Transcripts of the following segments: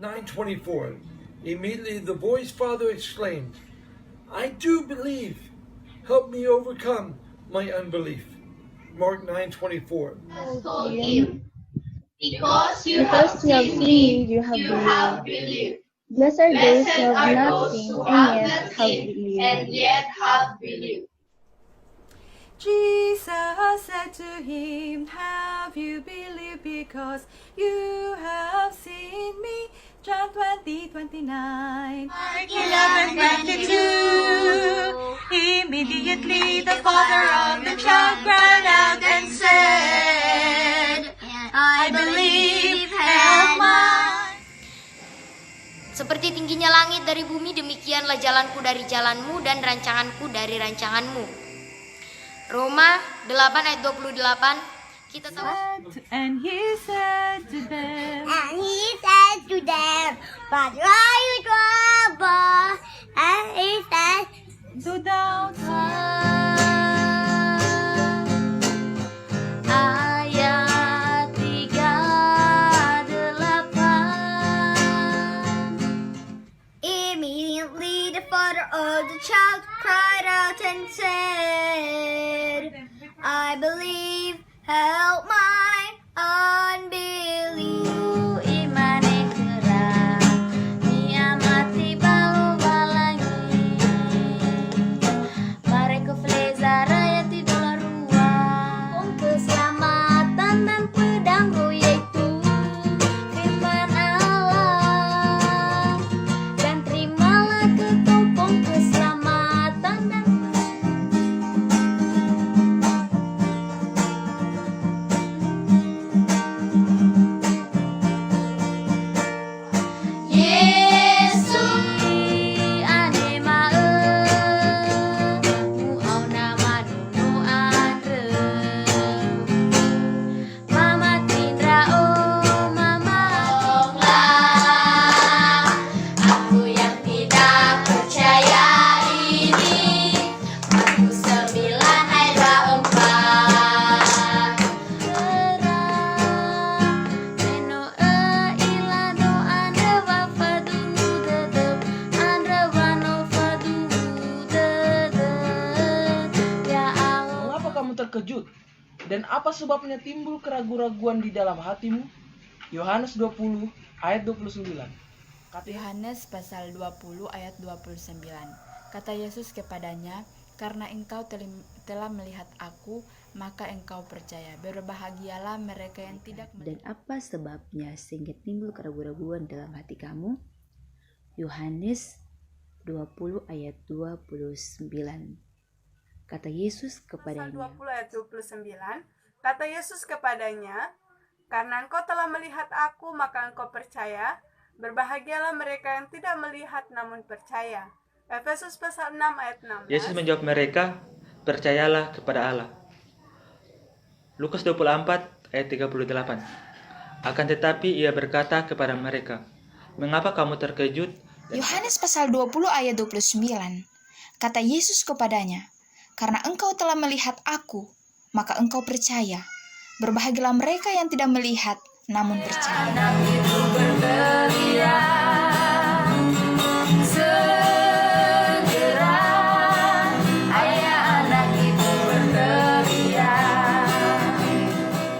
9:24. Immediately the boy's father exclaimed, "I do believe. Help me overcome my unbelief." Mark 9:24. Told him, because you have seen me, you have believed. Blessed are those Blessed who have are not those seen who and have yet not have seen believed. and yet have believed. Jesus said to him, "Have you believed because you have seen me?" John 20:29. Mark 11:22. Immediately the father of the child cried out and said, I believe, help my. Seperti tingginya langit dari bumi, demikianlah jalanku dari jalanmu dan rancanganku dari rancanganmu. Roma 8 ayat 28. Kita tahu. And he said to them, But why you trouble? And he said, "Do thou Ayat 38. Immediately the father of the child cried out and said, I believe, help my unbelief. Imane kerah, niamati balu balangi. Mereka fleza raya tidur ruang. Keselamatan dan pedangku yaitu firman Allah. Dan terimalah ketopong keselamatan dan terkejut? Dan apa sebabnya timbul keraguan-raguan di dalam hatimu? Yohanes 20 ayat 29. Yohanes pasal 20 ayat 29. Kata Yesus kepadanya, "Karena engkau telah melihat aku, maka engkau percaya. Berbahagialah mereka yang tidak Dan apa sebabnya sehingga timbul keraguan-raguan dalam hati kamu? Yohanes 20 ayat 29. Kata Yesus kepadanya. 20 ayat 29. Kata Yesus kepadanya, "Karena engkau telah melihat aku, maka engkau percaya. Berbahagialah mereka yang tidak melihat namun percaya." Efesus pasal 6 ayat 16. Yesus menjawab mereka, "Percayalah kepada Allah." Lukas 24 ayat 38. Akan tetapi ia berkata kepada mereka, "Mengapa kamu terkejut?" Yohanes pasal 20 ayat 29. Kata Yesus kepadanya, "Karena engkau telah melihat aku, maka engkau percaya. Berbahagialah mereka yang tidak melihat namun percaya."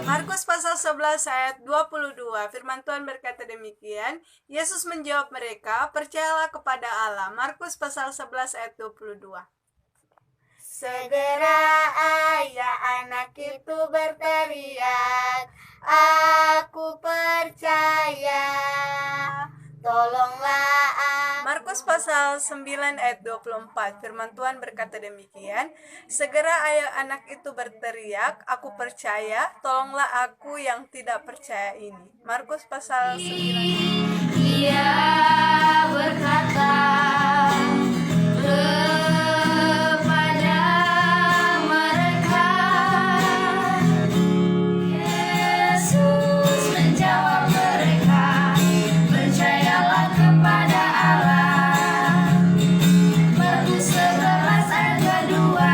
Markus pasal 11 ayat 22. Firman Tuhan berkata demikian, Yesus menjawab mereka, "Percayalah kepada Allah." Markus pasal 11 ayat 22. Segera ayah anak itu berteriak, "Aku percaya, tolonglah aku." Markus pasal 9 ayat 24. Firman Tuhan berkata demikian, "Segera ayah anak itu berteriak, 'Aku percaya, tolonglah aku yang tidak percaya ini." Markus pasal 9. Dia berkata kepada mereka, Yesus menjawab mereka, "Percayalah kepada Allah." Markus 11 ayat kedua.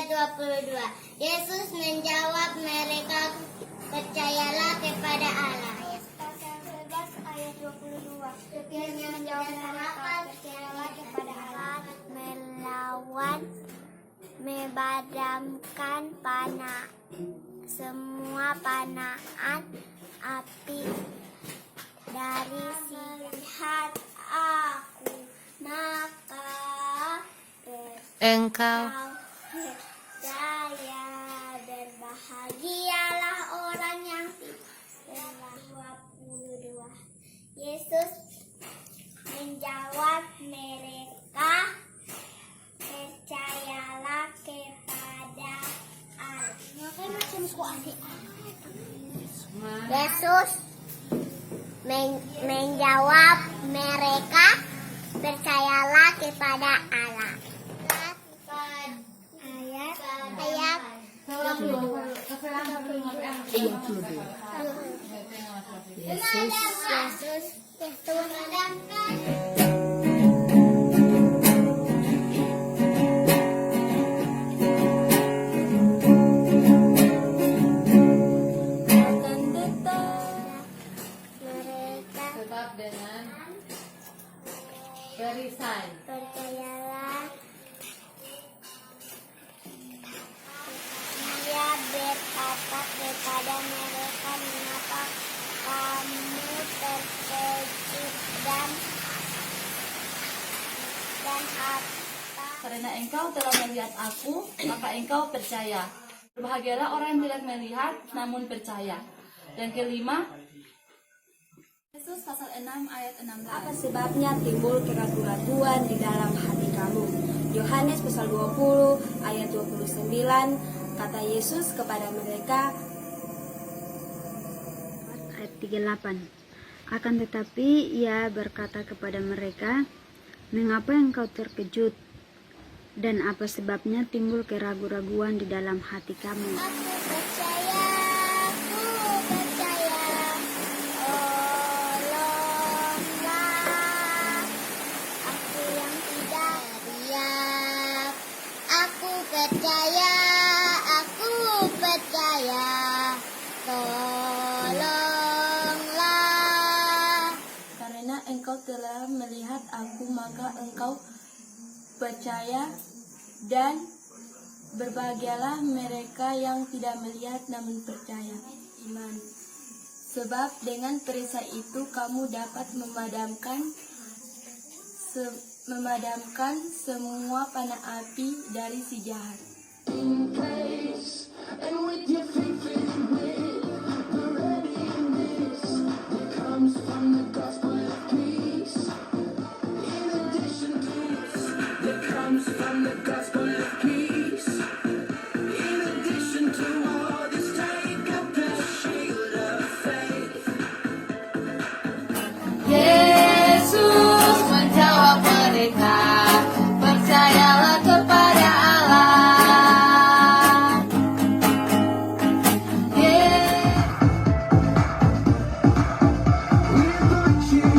ayat 22. Yesus menjawab mereka, percayalah kepada Allah. Pasal 11 ayat 22. Yesus menjawab mereka, percayalah kepada Allah. Memadamkan panah, semua panaan api dari lihat aku, maka Engkau percaya. Berbahagialah orang yang tidak. 22. Yesus menjawab mereka, percayalah kepada Allah. Yesus menjawab mereka, percayalah kepada Allah. Ayat 22. Yesus memadamkan. Barisan. Percayalah. Dia berkata kepada mereka, mengapa kamu terkejut dan apa? Karena engkau telah melihat aku, maka engkau percaya. Berbahagialah orang yang tidak melihat, namun percaya. Yang kelima, Yesus pasal 6 ayat 16. Apa sebabnya timbul keraguan-keraguan di dalam hati kamu? Yohanes pasal 20 ayat 29, kata Yesus kepada mereka, ayat 38. Akan tetapi ia berkata kepada mereka, mengapa engkau terkejut? Dan apa sebabnya timbul keraguan-keraguan di dalam hati kamu? Aku percaya, tolonglah. Karena engkau telah melihat aku, maka engkau percaya, dan berbahagialah mereka yang tidak melihat namun percaya. Iman. Sebab dengan perisa itu kamu dapat memadamkan semua panah api dari si jahat. Yesus menjawab mereka, percayalah kepada Allah. We're the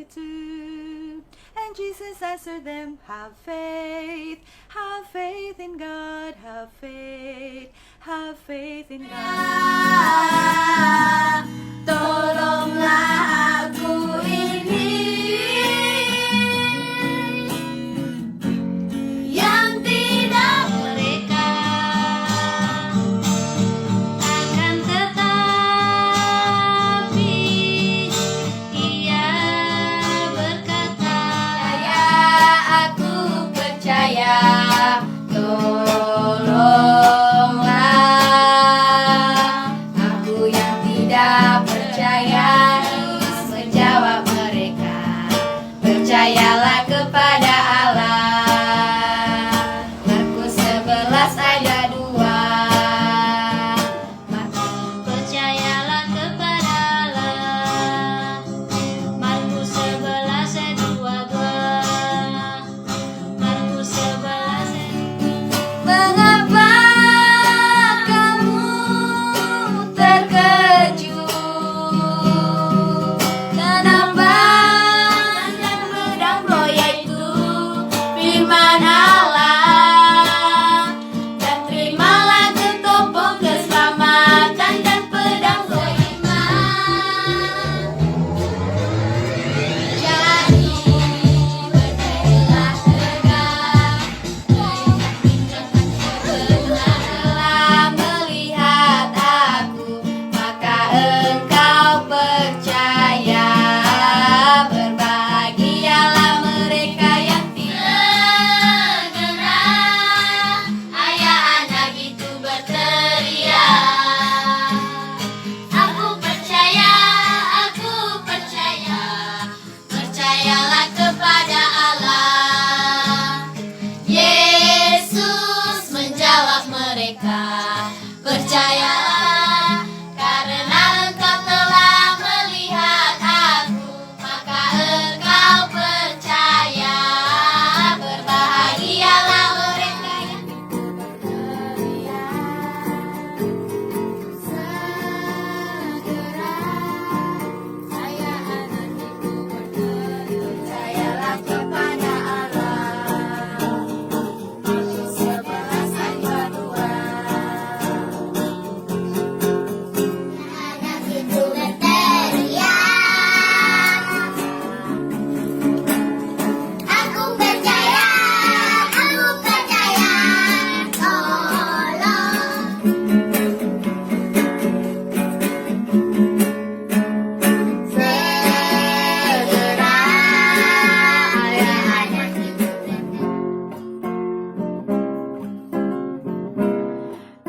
22. And Jesus answered them, have faith in God, have faith in God. Tolonglah aku ini yang tidak mereka akan tetapi ia berkata, aku percaya, tolonglah aku yang tidak percaya. Menjawab mereka, percayalah kepada Allah. Markus 11 ayat 2. Percayalah kepada Allah. Markus 11 ayat 22. Markus 11 ayat 22. Mengapa kamu terkejut? Kenapa dan pedang yaitu firman Allah, dan terimalah ketopong keselamatan dan pedang iman. Jadi berdirilah tegak, telah melihat aku, maka engkau percaya. Berbahagialah mereka yang tidak gerah. Ayah anak itu berteriak, aku percaya, percayalah kepada Allah. Yesus menjawab mereka, percayalah, karena engkau telah melihat aku, maka engkau percaya. Berbahagialah mereka yang percayalah kepada Allah. Markus 11 ayat 2. Anak itu berteriak, aku percaya, tolong. Segera ayah anak itu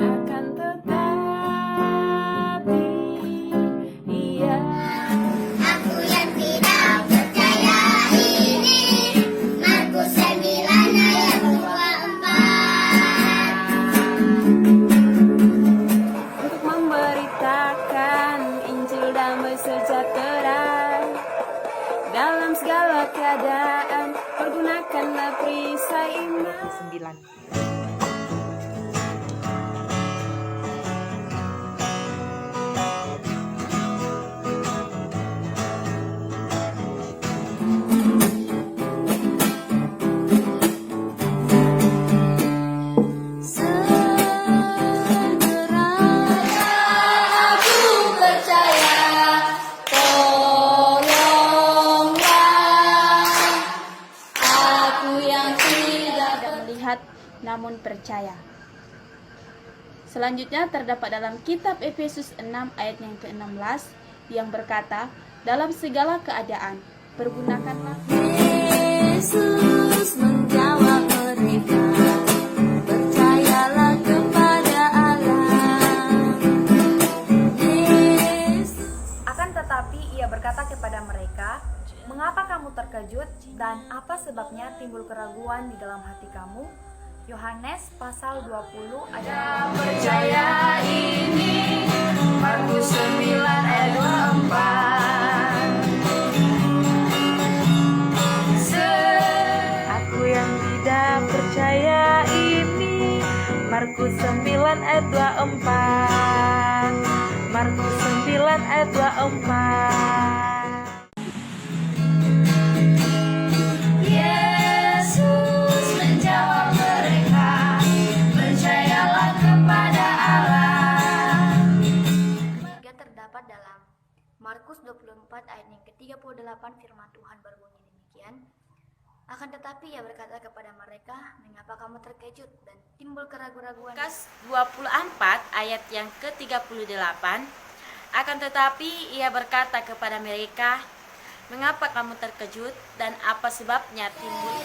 Akan tetapi ia aku yang tidak percaya ini. Markus 9 ayat 24. Untuk memberitakan Injil damai sejahtera dalam segala keadaan, pergunakanlah perisai iman. 9. aku percaya, tolonglah aku yang tidak melihat namun percaya. Selanjutnya terdapat dalam kitab Efesus 6 ayat yang ke-16 yang berkata, dalam segala keadaan pergunakanlah. Yesus menjawab mereka, percayalah kepada Allah. Akan tetapi ia berkata kepada mereka, mengapa kamu terkejut dan apa sebabnya timbul keraguan di dalam hati kamu? Yohanes pasal 20 ayat 2. Percaya ini, Markus 9 ayat 24. Aku yang tidak percaya ini, Markus 9 ayat 24. Markus 9 ayat 24. 38 firman Tuhan berbunyi demikian. Akan tetapi ia berkata kepada mereka, mengapa kamu terkejut dan timbul keraguan-raguan? Lukas 24 ayat yang ke-38. Akan tetapi ia berkata kepada mereka, mengapa kamu terkejut dan apa sebabnya timbul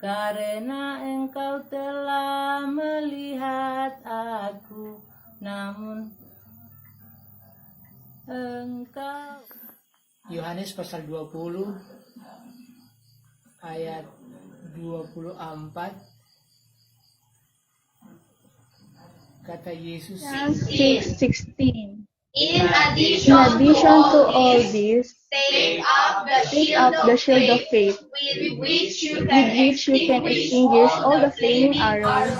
karena engkau telah melihat aku, namun engkau. Yohanes pasal 20 ayat 24. Kata Yesus, 6:16. In addition to all this, take up the shield of faith, with which you can extinguish all the flaming arrows